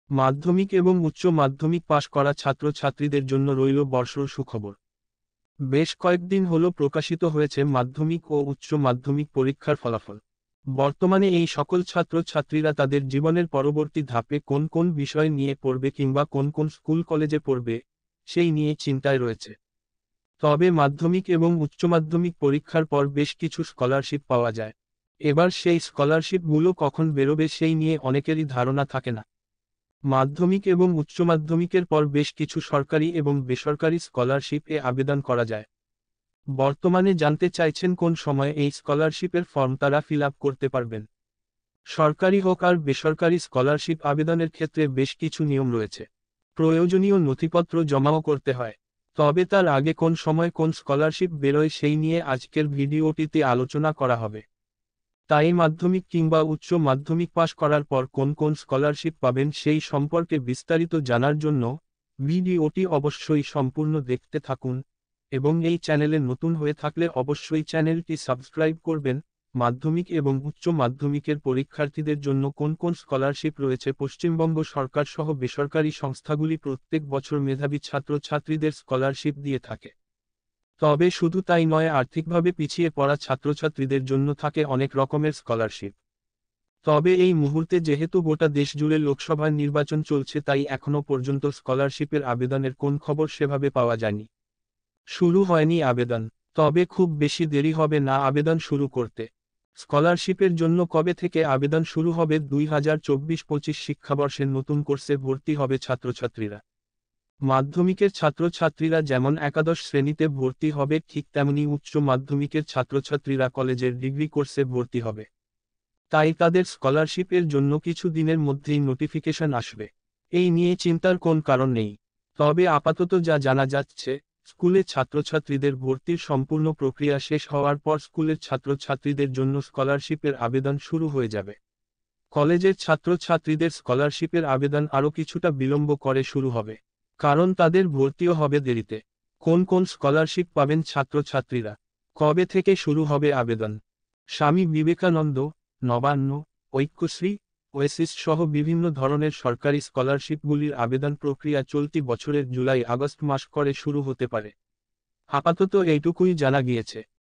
মাধ্যমিক এবং উচ্চ মাধ্যমিক পাশ করা ছাত্রছাত্রীদের জন্য রইল বর্ষর সুখবর। বেশ কয়েকদিন হলো প্রকাশিত হয়েছে মাধ্যমিক ও উচ্চ মাধ্যমিক পরীক্ষার ফলাফল। বর্তমানে এই সকল ছাত্রছাত্রীরা তাদের জীবনের পরবর্তী ধাপে কোন কোন বিষয় নিয়ে পড়বে কিংবা কোন কোন স্কুল কলেজে পড়বে সেই নিয়ে চিন্তায় রয়েছে। তবে মাধ্যমিক এবং উচ্চ মাধ্যমিক পরীক্ষার পর বেশ কিছু স্কলারশিপ পাওয়া যায়। এবার সেই স্কলারশিপগুলো কখন বেরোবে সেই নিয়ে অনেকেরই ধারণা থাকে না। মাধ্যমিক এবং উচ্চ মাধ্যমিকের পর বেশ কিছু সরকারি এবং বেসরকারি স্কলারশিপ এ আবেদন করা যায়। বর্তমানে জানতে চাইছেন কোন সময়ে এই স্কলারশিপের ফর্ম তারা ফিল আপ করতে পারবেন। সরকারি হোক আর বেসরকারি স্কলারশিপ আবেদনের ক্ষেত্রে বেশ কিছু নিয়ম রয়েছে। প্রয়োজনীয় নথিপত্র জমাও করতে হয়। তবে তার আগে কোন সময় কোন স্কলারশিপ বেরোয় সেই নিয়ে আজকের ভিডিওটিতে আলোচনা করা হবে। তাই মাধ্যমিক কিংবা উচ্চ মাধ্যমিক পাশ করার পর কোন কোন স্কলারশিপ পাবেন সেই সম্পর্কে বিস্তারিত জানার জন্য ভিডিওটি অবশ্যই সম্পূর্ণ দেখতে থাকুন এবং এই চ্যানেলে নতুন হয়ে থাকলে অবশ্যই চ্যানেলটি সাবস্ক্রাইব করবেন। মাধ্যমিক এবং উচ্চ মাধ্যমিকের পরীক্ষার্থীদের জন্য কোন কোন স্কলারশিপ রয়েছে? পশ্চিমবঙ্গ সরকার সহ বেসরকারি সংস্থাগুলি প্রত্যেক বছর মেধাবী ছাত্রছাত্রীদের স্কলারশিপ দিয়ে থাকে। তবে শুধু তাই নয়, আর্থিকভাবে পিছিয়ে পড়া ছাত্রছাত্রীদের জন্য থাকে অনেক রকমের স্কলারশিপ। তবে এই মুহূর্তে যেহেতু গোটা দেশ জুড়ে লোকসভা নির্বাচন চলছে তাই এখনও পর্যন্ত স্কলারশিপের আবেদনের কোন খবর সেভাবে পাওয়া যায়নি। শুরু হয়নি আবেদন। তবে খুব বেশি দেরি হবে না আবেদন শুরু করতে। স্কলারশিপের জন্য কবে থেকে আবেদন শুরু হবে? 2024-25 শিক্ষাবর্ষে নতুন কোর্সে ভর্তি হবে ছাত্রছাত্রীরা। মাধ্যমিকের ছাত্রছাত্রীরা যেমন একাদশ শ্রেণীতে ভর্তি হবে ঠিক তেমনি উচ্চ মাধ্যমিকের ছাত্রছাত্রীরা কলেজের ডিগ্রি কোর্সে ভর্তি হবে। তাই তাদের স্কলারশিপের জন্য কিছু দিনের মধ্যেই নোটিফিকেশন আসবে। এই নিয়ে চিন্তার কোন কারণ নেই। তবে আপাতত যা জানা যাচ্ছে, স্কুলে ছাত্রছাত্রীদের ভর্তির সম্পূর্ণ প্রক্রিয়া শেষ হওয়ার পর স্কুলের ছাত্রছাত্রীদের জন্য স্কলারশিপের আবেদন শুরু হয়ে যাবে। কলেজের ছাত্রছাত্রীদের স্কলারশিপের আবেদন আরও কিছুটা বিলম্ব করে শুরু হবে, কারণ তাদের ভর্তিও হবে দেরিতে। কোন কোন স্কলারশিপ পাবেন ছাত্রছাত্রীরা? কবে থেকে শুরু হবে আবেদন? স্বামী বিবেকানন্দ, নবান্ন, ঐক্যশ্রী, ওয়েসিস সহ বিভিন্ন ধরনের সরকারি স্কলারশিপগুলির আবেদন প্রক্রিয়া চলতি বছরের জুলাই-আগস্ট মাস করে শুরু হতে পারে। আপাতত এইটুকুই জানা গিয়েছে।